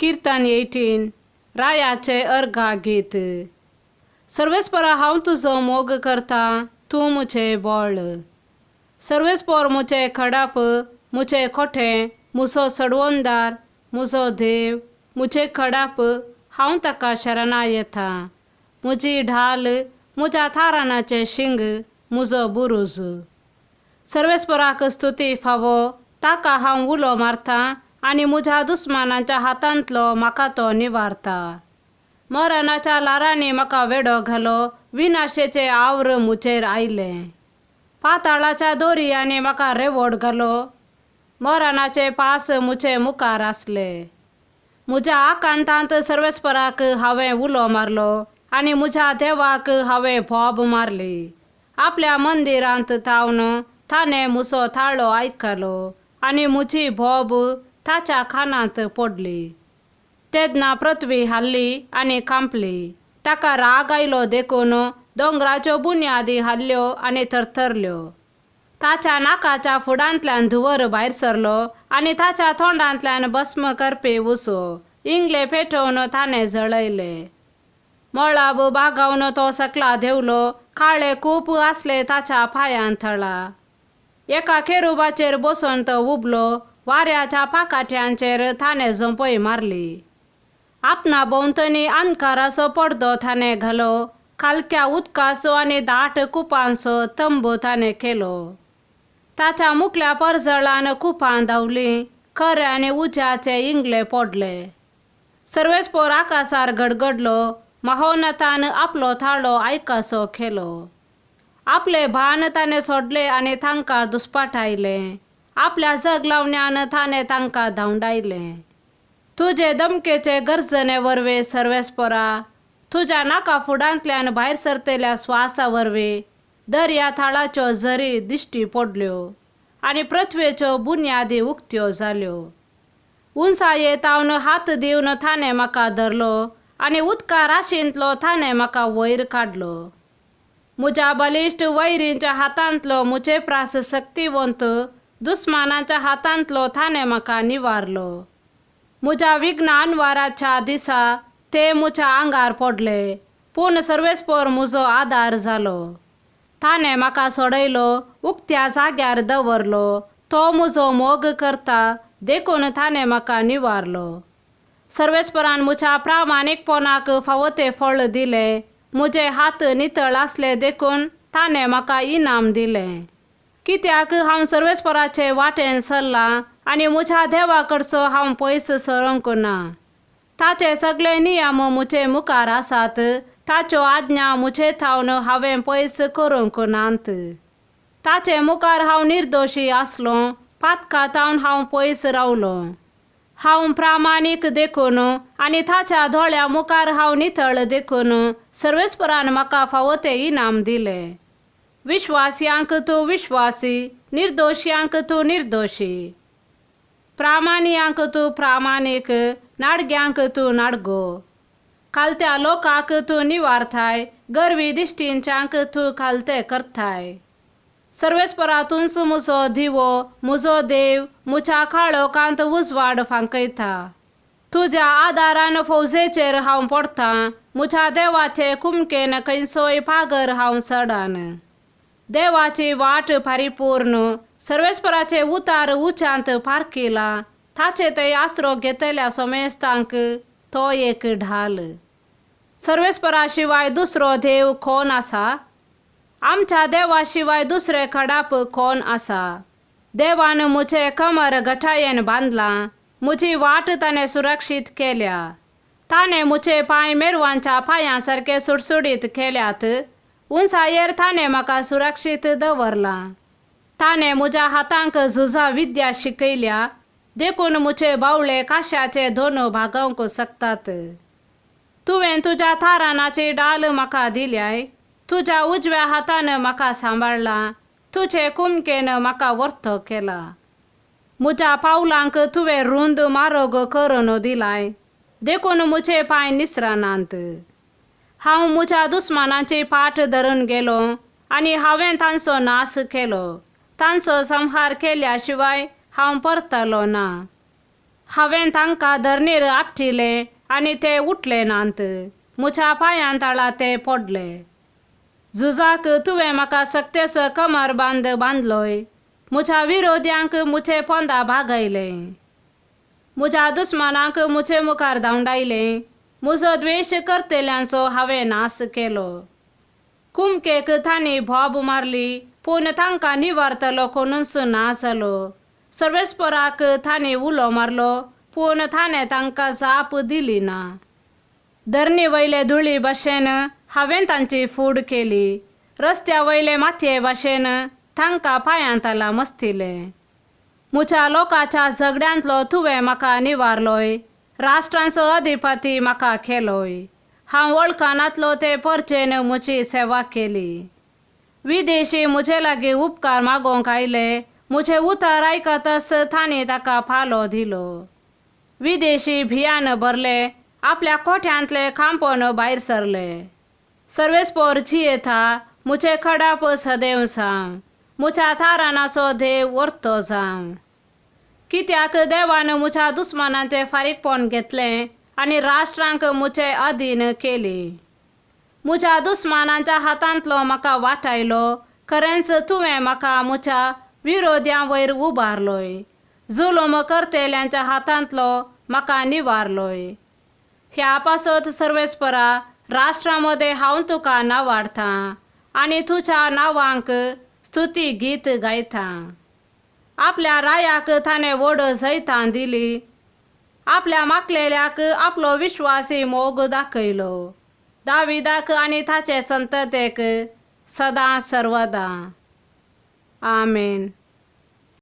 कीर्तन 18 रायाचे अर्घा गीत. सर्वेस्परा हांव तुजो मोग करता, तूं मुझे बोळ. सर्वेस्पर मुझे खडाप, मुझे खोटे, मुजो सडवोंदार, मुजो देव, मुझे खडाप, हांव ताका शरणा येता. मुजी ढाल, मुज्या थारानाचे शिंग, मुजो बुरूज. सर्वेस्पराक स्तुती फावो, ताका हांव उलो मारता आनी मुज्या दुस्मानाच्या हातांतलो म्हाका तो निवारता. मरणाच्या लारांनी म्हाका वेडो घालो, विनाशेचे आवर मुचेर आयले. पाताळाच्या दोरयांनी म्हाका रेवोड घालो, मरणाचे पास मुचे मुखार आसले. मुज्या आकांतांत सर्वेस्पराक हांवें उलो मारलो आनी मुज्या देवाक हांवें भोब मारली. आपल्या मंदिरांत तावन ताणें मुजो थाळो आयकलो आनी मुजी भोब ताच्या कानांत पडली. तेदना पृथ्वी हाल्ली आनी कांपली. ताका राग आयलो देखून दोंगराच्यो बुन्यादी हाल्ल्यो आनी थरथरल्यो. ताच्या नाकाच्या फुडांतल्यान धुंवर भायर सरलो आनी ताच्या तोंडांतल्यान भस्म करपी उसो इंगले पेटोवन ताणें जळयले. मळाब बागावन तो सकला देंवलो, काळे कूप आसले ताच्या पांयां थळा. एका केरुबाचेर बसून तो उबलो, वाऱ्याच्या पाकाट्यांचेर ताणें झोंपय मारली. आपणा भोंवतणी अंधकाराचो पडदो ताणें घालो, कालक्या उदकाचो आनी दाट कुपांचो तंबू ताणें केलो. ताच्या मुखल्या परजळान कुपां धांवलीं, खरे आनी उज्याचे इंगले पडले. सर्वेस्पर आकाशार गडगडलो, महोन्नतान आपलो थाळो आयकासो केलो. आपले भान ताणें सोडले आनी तांकां दुस्पाटायले. आपल्या जगलावण्यान ताणें तांकां धांवडायलें. तुजे दमकेचे गर्जने वरवीं सर्वेस्परा, तुज्या नाका फुडांतल्यान भायर सरतल्या स्वासा वरवीं दर्या थाळाच्यो झरी दिश्टी पडल्यो आनी पृथ्वेच्यो बुन्यादी उक्त्यो जाल्यो. उंचाये तावन हात दिवन ताणें म्हाका धरलो आनी उदका राशींतलो ताणें म्हाका वयर काडलो. मुज्या बलिश्ट वैरींच्या हातांतलो मुचे प्रास शक्तिवंत दुस्मानाच्या हातांतलो ताणें म्हाका निवारलो. मुज्या विघ्न अनवाराच्या दिसा ते मुच्या आंगार पडले, पूण सर्वेस्पर मुजो आदार जालो. ताणें म्हाका सोडयलो, उक्त्या जाग्यार दवरलो. तो मुजो मोग करता देखून ताणें म्हाका निवारलो. सर्वेस्परान मुच्या प्रामाणीकपणाक फावो तें फळ दिलें. मुजे हात नितळ आसले देखून ताणें म्हाका इनाम दिलें. कित्याक हांव सर्वेस्पराचे वाटेन चल्लां आनी मुज्या देवा कडचो हांव पयस सरोंक ना. ताचे सगळे नियम मुचे मुखार आसात, ताच्यो आज्ञा मुचे थावन हांवें पयस करूंक नात. ताचे मुखार हांव निर्दोशी आसलो, पातका थावन हांव पयस रावलो. हांव प्रामाणीक देखून आनी ताच्या दोळ्या मुखार हांव नितळ देखून सर्वेस्परान म्हाका फावो तें इनाम दिलें. विश्वासियांक तूं विश्वासी, निर्दोशयांक तूं निर्दोशी. प्रामाणियांक तूं प्रामाणीक, नाडग्यांक तूं नाडगो. खालत्या लोकांक तूं निवारताय, गर्वी दिश्टींच्यांक तूं खालते करताय. सर्वेस्परा तुंच मुजो दिवो, मुजो देव मुच्या काळोखांत उजवाड फांकयता. तुज्या आदारान फौजेचेर हांव पडटां, मुच्या देवाचे कुमकेन खंयचोय पागर हांव चडान. देवाची वाट परिपूर्ण, सर्वेस्पराचे उतार उच्यांत पारकिला. ताचे थंय आसरो घेतल्या सोमेस्तांक तो एक ढाल. सर्वेस्परा शिवाय दुसरो देव कोण आसा? आमच्या देवा शिवाय दुसरे खडाप कोण आसा? देवान मुचे कमर गठायेन बांदलां, मुजी वाट ताणें सुरक्षीत केल्या. ताणें मुचे पांय मेरवांच्या पांयां सारके सुटसुडीत केल्यात. उंचायेर ताणें म्हाका सुरक्षीत दवरलां. ताणें मुज्या हातांक झुजा विद्या शिकयल्या, देखून मुचे बावळे काश्याचे दोन भागोवंक शकतात. तुवें तुज्या थारानाची डाल म्हाका दिल्याय, तुज्या उजव्या हातान म्हाका सांबाळलां, तुजे कुमकेन म्हाका वर्तो केला. मुज्या पावलांक तुवें रुंद मार्ग करून दिलाय, देखून मुचे पांय निसरनात. हांव मुच्या दुस्मानाची पाठ धरून गेलो आनी हांवें तांचो नाश केलो. तांचो संहार केल्या शिवाय हांव परतलो ना. हांवें तांकां धरणीर आपटिले आनी ते उठले नांत. म्हज्या पांयां तळा ते पडले. झुजाक तुवें म्हाका सक्तेचो कमर बांदलोय. म्हज्या विरोध्यांक म्हजे पोंदा भागयले. म्हज्या दुस्मानांक म्हजे मुखार धांवडायले. म्हजो द्वेश करतेल्यांचो हांवें नाश केलो. कुमकेक तांणी भोब मारली, पूण तांकां निवारतलो कोणूच ना जालो. सर्वेस्पराक तांणी उलो मारलो, पूण ताणें तांकां जाप दिली ना. धरणी वयले धुळी भाशेन हांवें तांची फूड केली. रस्त्या वयले मातये भाशेन तांकां पांयां तला मस्तिले. म्हज्या लोकांच्या झगड्यांतलो तुवें म्हाका निवारलोय. राष्ट्रांचो अधिपती म्हाका केलोय. हांव वळखनातलो ते परचेन म्हजी सेवा केली. विदेशी म्हजे लागीं उपकार मागोवंक आयले. म्हजे उतर आयकतच तांणी ताका फालो दिलो. विदेशी भियान भरले. आपल्या कोठ्यांतले कांपण भायर सरले. सर्वेस्पर जियेता. म्हजे खडाप सदैव जावं. म्हज्या तारणाचो देव वर्तो जावं. कित्याक देवान म्हज्या दुस्मानांचें फारीकपण घेतलें आनी राष्ट्रांक म्हजे अधीन केली. म्हज्या दुस्मानांच्या हातांतलो म्हाका वाटायलो. खरेंच तुवें म्हाका म्हज्या विरोध्यां वयर उबारलोय. जुलूम करतेल्यांच्या हातांतलो म्हाका निवारलोय. ह्या पासत सर्वेस्परा, राष्ट्रांमदे हांव तुका नावाडटां आनी तुज्या नांवांक स्तुती गीत गायतां. आपल्या रायाक ताणें व्हड जैतां दिली. आपल्या मागलेल्याक आपलो विश्वासी मोग दाखयलो. दाविदाक आनी ताचे संततेक सदां सर्वदा. आमेन.